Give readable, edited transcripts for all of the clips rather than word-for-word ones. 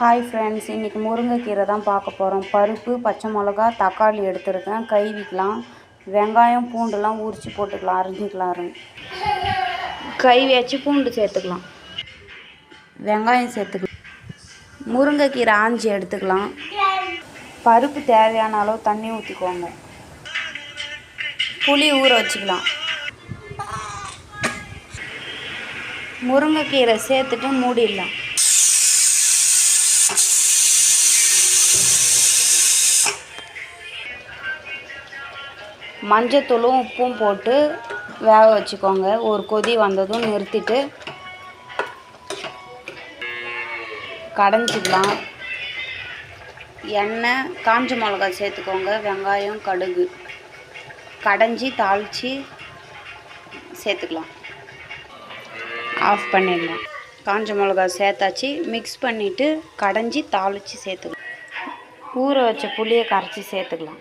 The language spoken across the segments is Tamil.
ஹாய் ஃப்ரெண்ட்ஸ், இன்றைக்கி முருங்கைக்கீரை தான் பார்க்க போகிறோம். பருப்பு, பச்சை மிளகா, தக்காளி எடுத்துருக்கேன். கழுவிக்கலாம். வெங்காயம் பூண்டுலாம் உரித்து போட்டுக்கலாம், அரிஞ்சிக்கலாம். கழுவி வச்சு பூண்டு சேர்த்துக்கலாம், வெங்காயம் சேர்த்துக்கலாம், முருங்கைக்கீரை ஆஞ்சி எடுத்துக்கலாம். பருப்பு தேவையான அளவு தண்ணி ஊற்றிக்குவாங்க. புளி ஊற வச்சுக்கலாம். முருங்கைக்கீரை சேர்த்துட்டு மூடிடலாம். மஞ்சத்தூளும் உப்பும் போட்டு வேக வச்சுக்கோங்க. ஒரு கொதி வந்ததும் நிறுத்திட்டு கடைஞ்சிக்கலாம். எண்ணெய், காஞ்ச மிளகாய் சேர்த்துக்கோங்க. வெங்காயம், கடுகு கடைஞ்சி தாளித்து சேர்த்துக்கலாம். ஆஃப் பண்ணிடலாம். காஞ்ச மிளகாய் சேர்த்தாச்சு. மிக்ஸ் பண்ணிவிட்டு கடைஞ்சி தாளித்து சேர்த்துக்கலாம். ஊற வச்ச புளியை கரைச்சி சேர்த்துக்கலாம்.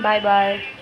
Bye bye.